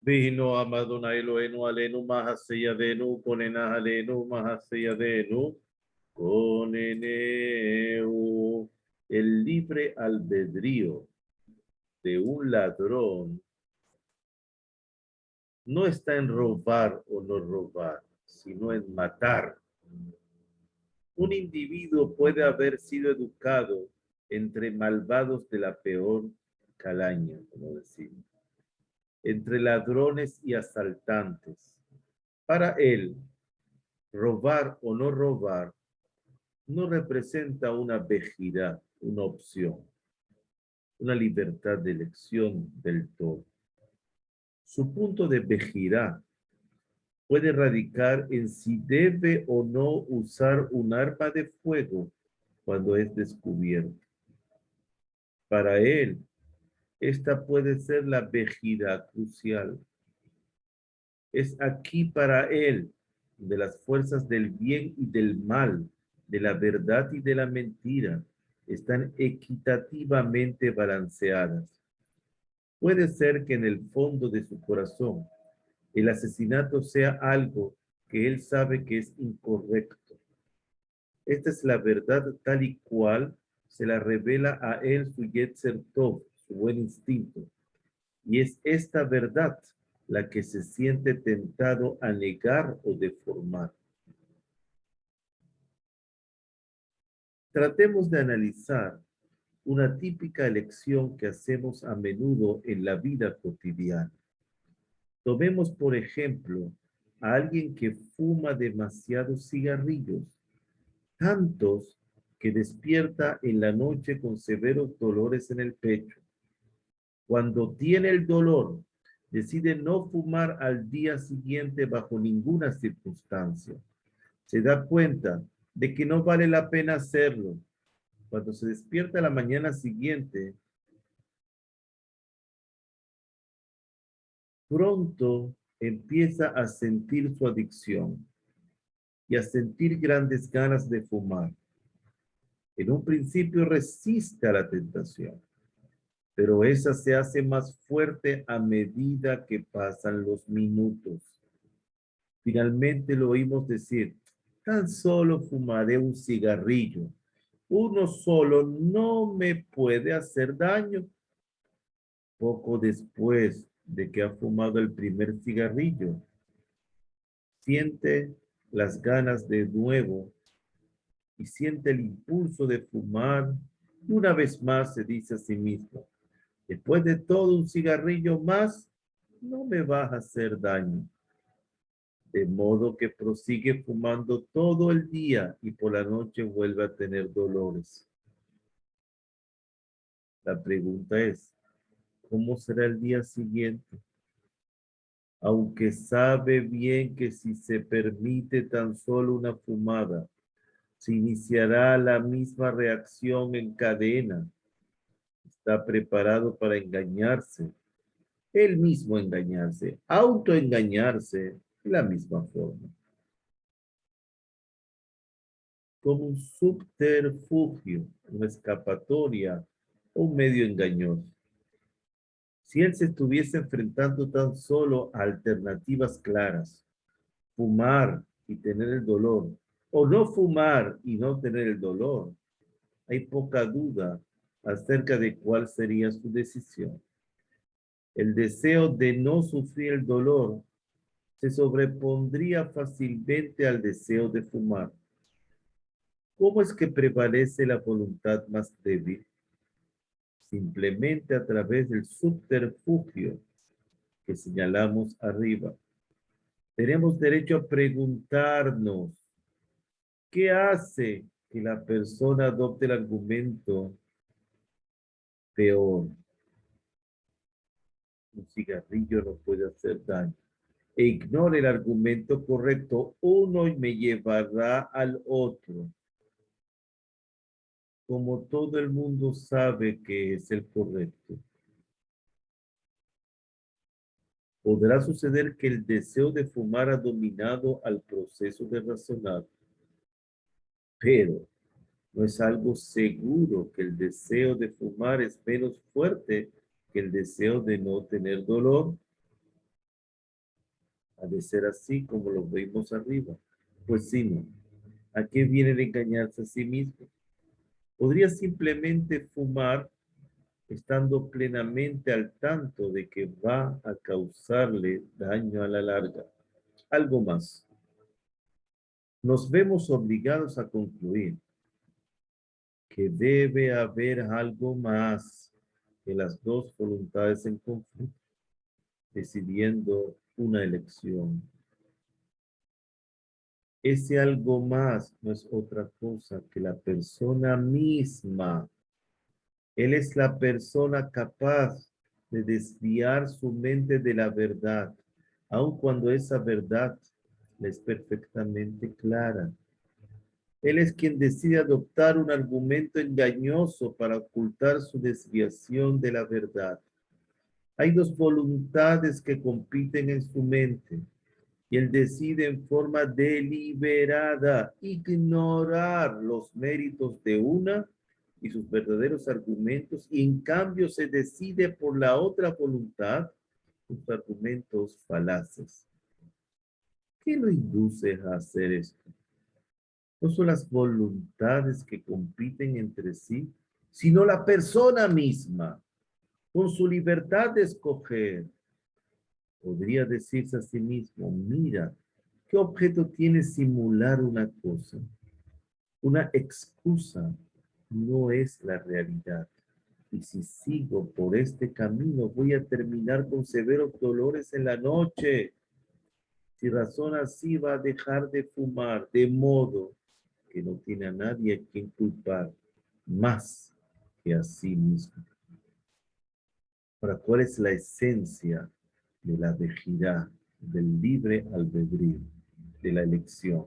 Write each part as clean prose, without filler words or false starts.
Vino Amadona Eloenu Alenu Mahaseyadenu Konena Alenu Mahaseyadenu Koneneu. El libre albedrío de un ladrón no está en robar o no robar, sino en matar. Un individuo puede haber sido educado entre malvados de la peor calaña, como decimos, entre ladrones y asaltantes. Para él, robar o no robar no representa una vejidad, una opción, una libertad de elección del todo. Su punto de vejidad puede radicar en si debe o no usar un arma de fuego cuando es descubierto. Para él, esta puede ser la vejidad crucial. Es aquí para él, de las fuerzas del bien y del mal, de la verdad y de la mentira, están equitativamente balanceadas. Puede ser que en el fondo de su corazón el asesinato sea algo que él sabe que es incorrecto. Esta es la verdad tal y cual se la revela a él su Yetzer Tov, su buen instinto. Y es esta verdad la que se siente tentado a negar o deformar. Tratemos de analizar una típica elección que hacemos a menudo en la vida cotidiana. Tomemos, por ejemplo, a alguien que fuma demasiados cigarrillos, tantos que despierta en la noche con severos dolores en el pecho. Cuando tiene el dolor, decide no fumar al día siguiente bajo ninguna circunstancia. Se da cuenta de que no vale la pena hacerlo. Cuando se despierta la mañana siguiente, pronto empieza a sentir su adicción y a sentir grandes ganas de fumar. En un principio resiste a la tentación, pero esa se hace más fuerte a medida que pasan los minutos. Finalmente lo oímos decir, tan solo fumaré un cigarrillo. Uno solo no me puede hacer daño. Poco después de que ha fumado el primer cigarrillo, siente las ganas de nuevo y siente el impulso de fumar. Y una vez más se dice a sí mismo, después de todo un cigarrillo más, no me va a hacer daño. De modo que prosigue fumando todo el día y por la noche vuelve a tener dolores. La pregunta es, ¿cómo será el día siguiente? Aunque sabe bien que si se permite tan solo una fumada, se iniciará la misma reacción en cadena. Está preparado para engañarse, él mismo engañarse, autoengañarse de la misma forma. Como un subterfugio, una escapatoria o un medio engañoso. Si él se estuviese enfrentando tan solo a alternativas claras, fumar y tener el dolor, o no fumar y no tener el dolor, hay poca duda acerca de cuál sería su decisión. El deseo de no sufrir el dolor se sobrepondría fácilmente al deseo de fumar. ¿Cómo es que prevalece la voluntad más débil? Simplemente a través del subterfugio que señalamos arriba. Tenemos derecho a preguntarnos, ¿qué hace que la persona adopte el argumento peor? Un cigarrillo no puede hacer daño. E ignore el argumento correcto, uno me llevará al otro. Como todo el mundo sabe que es el correcto. Podrá suceder que el deseo de fumar ha dominado al proceso de razonar, pero no es algo seguro que el deseo de fumar es menos fuerte que el deseo de no tener dolor. Ha de ser así como lo vimos arriba. Pues sí, no. ¿A qué viene el engañarse a sí mismo? Podría simplemente fumar estando plenamente al tanto de que va a causarle daño a la larga. Algo más. Nos vemos obligados a concluir que debe haber algo más que las dos voluntades en conflicto, decidiendo una elección. Ese algo más no es otra cosa que la persona misma. Él es la persona capaz de desviar su mente de la verdad, aun cuando esa verdad le es perfectamente clara. Él es quien decide adoptar un argumento engañoso para ocultar su desviación de la verdad. Hay dos voluntades que compiten en su mente y él decide en forma deliberada ignorar los méritos de una y sus verdaderos argumentos y en cambio se decide por la otra voluntad, sus argumentos falaces. ¿Qué lo induce a hacer esto? No son las voluntades que compiten entre sí, sino la persona misma, con su libertad de escoger. Podría decirse a sí mismo, mira, ¿qué objeto tiene simular una cosa? Una excusa no es la realidad. Y si sigo por este camino, voy a terminar con severos dolores en la noche. Si razona así, va a dejar de fumar, de modo que no tiene a nadie a quien culpar más que a sí mismo. Ahora, ¿cuál es la esencia de la vejidad, del libre albedrío, de la elección?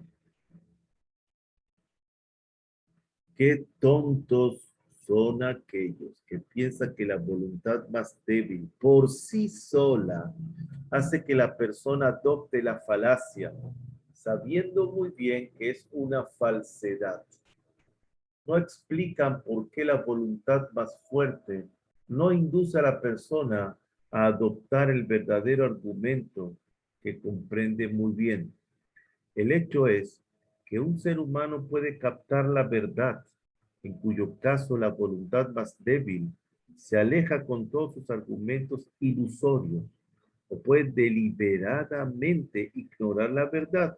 Qué tontos son aquellos que piensan que la voluntad más débil por sí sola hace que la persona adopte la falacia, sabiendo muy bien que es una falsedad. No explican por qué la voluntad más fuerte no induce a la persona a adoptar el verdadero argumento que comprende muy bien. El hecho es que un ser humano puede captar la verdad, en cuyo caso la voluntad más débil se aleja con todos sus argumentos ilusorios, o puede deliberadamente ignorar la verdad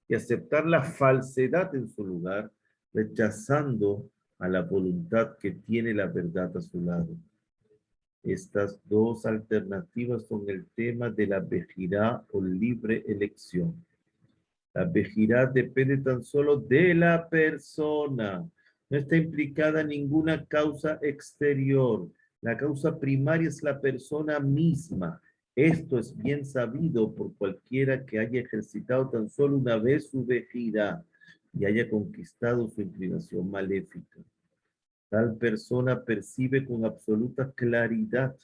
y aceptar la falsedad en su lugar, rechazando a la voluntad que tiene la verdad a su lado. Estas dos alternativas son el tema de la vejirá o libre elección. La vejidad depende tan solo de la persona. No está implicada ninguna causa exterior. La causa primaria es la persona misma. Esto es bien sabido por cualquiera que haya ejercitado tan solo una vez su vejidad y haya conquistado su inclinación maléfica. Tal persona percibe con absoluta claridad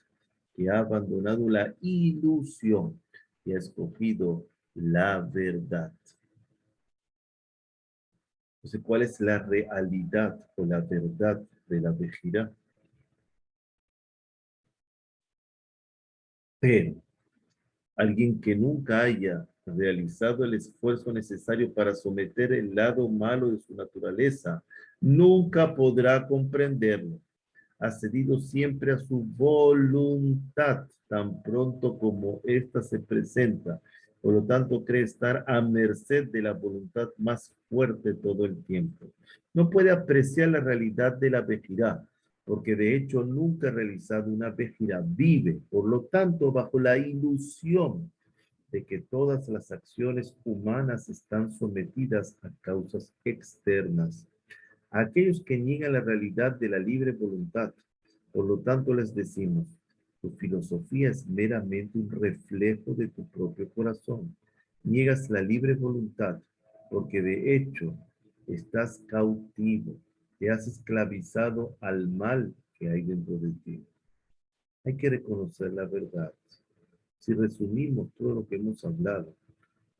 que ha abandonado la ilusión y ha escogido la verdad. Entonces, ¿cuál es la realidad o la verdad de la vejidad? Pero alguien que nunca haya realizado el esfuerzo necesario para someter el lado malo de su naturaleza, nunca podrá comprenderlo. Ha cedido siempre a su voluntad, tan pronto como ésta se presenta. Por lo tanto, cree estar a merced de la voluntad más fuerte todo el tiempo. No puede apreciar la realidad de la vejidad, porque de hecho nunca ha realizado una vejidad. Vive, por lo tanto, bajo la ilusión de que todas las acciones humanas están sometidas a causas externas. A aquellos que niegan la realidad de la libre voluntad, por lo tanto les decimos, tu filosofía es meramente un reflejo de tu propio corazón. Niegas la libre voluntad porque de hecho estás cautivo, te has esclavizado al mal que hay dentro de ti. Hay que reconocer la verdad. Si resumimos todo lo que hemos hablado,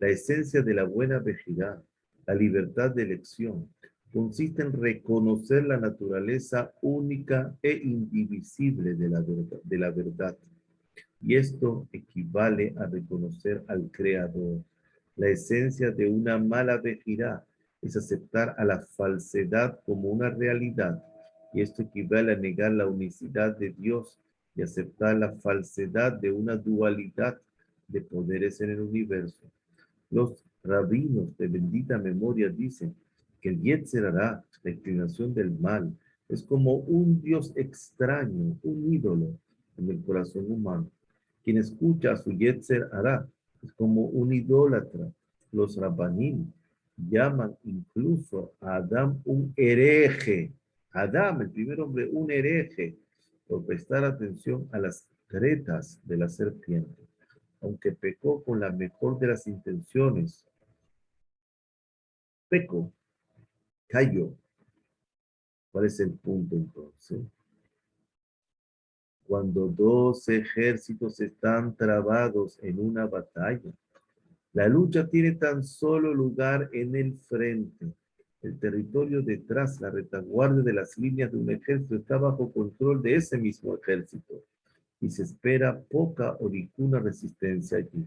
la esencia de la buena vejidad, la libertad de elección, consiste en reconocer la naturaleza única e indivisible de la verdad. Y esto equivale a reconocer al Creador. La esencia de una mala vejirá es aceptar a la falsedad como una realidad. Y esto equivale a negar la unicidad de Dios y aceptar la falsedad de una dualidad de poderes en el universo. Los rabinos de bendita memoria dicen que el Yetzer Hará, la inclinación del mal, es como un Dios extraño, un ídolo en el corazón humano. Quien escucha a su Yetzer Hará es como un idólatra. Los rabanim llaman incluso a Adán un hereje. Adán, el primer hombre, un hereje, por prestar atención a las tretas de la serpiente. Aunque pecó con la mejor de las intenciones, pecó, cayó. ¿Cuál es el punto entonces? Cuando dos ejércitos están trabados en una batalla, la lucha tiene tan solo lugar en el frente. El territorio detrás, la retaguardia de las líneas de un ejército está bajo control de ese mismo ejército y se espera poca o ninguna resistencia allí.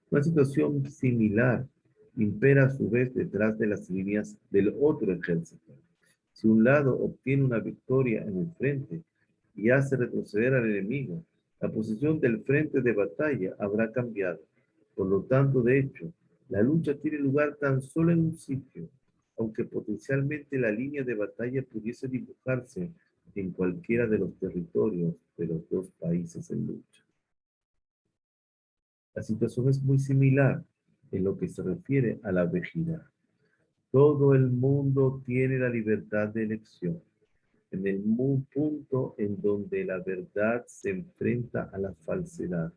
Una situación similar impera a su vez detrás de las líneas del otro ejército. Si un lado obtiene una victoria en el frente y hace retroceder al enemigo, la posición del frente de batalla habrá cambiado. Por lo tanto, de hecho, la lucha tiene lugar tan solo en un sitio, aunque potencialmente la línea de batalla pudiese dibujarse en cualquiera de los territorios de los dos países en lucha. La situación es muy similar en lo que se refiere a la vejidad. Todo el mundo tiene la libertad de elección. En el punto en donde la verdad se enfrenta a la falsedad.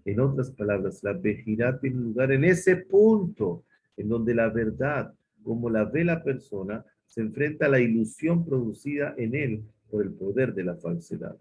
En otras palabras, la vejidad tiene lugar en ese punto en donde la verdad, como la ve la persona, se enfrenta a la ilusión producida en él por el poder de la falsedad.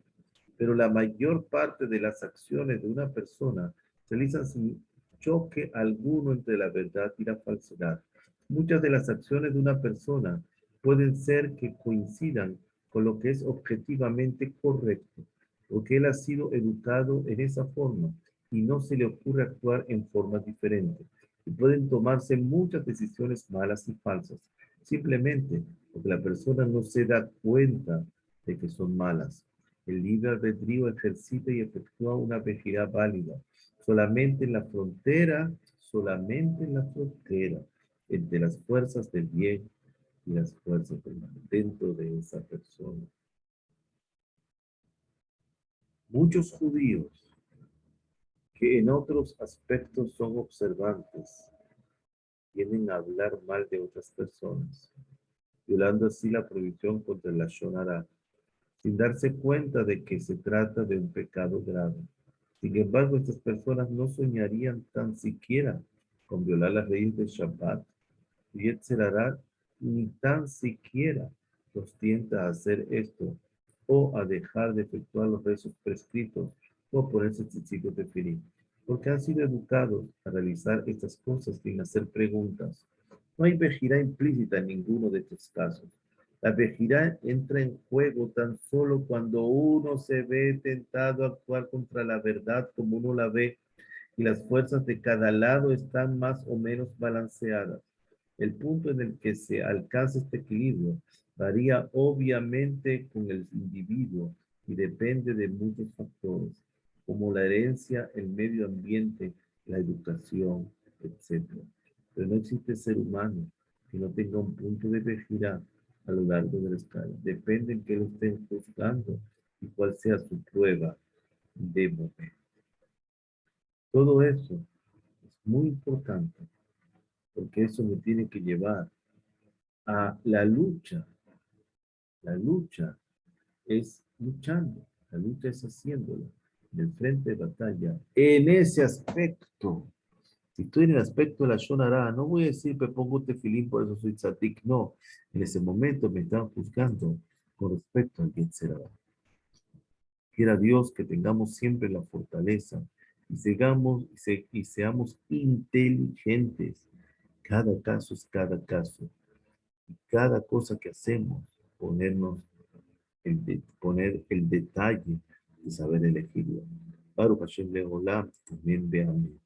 Pero la mayor parte de las acciones de una persona se realizan sin choque alguno entre la verdad y la falsedad. Muchas de las acciones de una persona pueden ser que coincidan con lo que es objetivamente correcto, porque él ha sido educado en esa forma y no se le ocurre actuar en formas diferentes. Y pueden tomarse muchas decisiones malas y falsas, simplemente porque la persona no se da cuenta de que son malas. El libre albedrío ejercita y efectúa una vejidad válida solamente en la frontera entre las fuerzas del bien y las fuerzas del mal, dentro de esa persona. Muchos judíos que en otros aspectos son observantes tienden a hablar mal de otras personas, violando así la prohibición contra la Shonara, sin darse cuenta de que se trata de un pecado grave. Sin embargo, estas personas no soñarían tan siquiera con violar las leyes del Shabbat y Yetzirah ni tan siquiera los tienta a hacer esto o a dejar de efectuar los rezos prescritos o a ponerse tzitzit de filim, porque han sido educados a realizar estas cosas sin hacer preguntas. No hay vejirá implícita en ninguno de estos casos. La vejirá entra en juego tan solo cuando uno se ve tentado a actuar contra la verdad como uno la ve y las fuerzas de cada lado están más o menos balanceadas. El punto en el que se alcanza este equilibrio varía obviamente con el individuo y depende de muchos factores, como la herencia, el medio ambiente, la educación, etc. Pero no existe ser humano que no tenga un punto de vejidad a lo largo de la escala. Depende en qué lo estén juzgando y cuál sea su prueba de momento. Todo eso es muy importante porque eso me tiene que llevar a la lucha. La lucha es luchando, la lucha es haciéndolo en el frente de batalla. En ese aspecto, si estoy en el aspecto de la Shonara, no voy a decir me pongo tefilín, por eso soy tzadik, no. En ese momento me están juzgando con respecto al Yetzirah. Quiera Dios que tengamos siempre la fortaleza y seamos inteligentes. Cada caso es cada caso. Y cada cosa que hacemos, poner el detalle de saber elegirlo. Baruch Hashem Leolam. Amén, ve amén.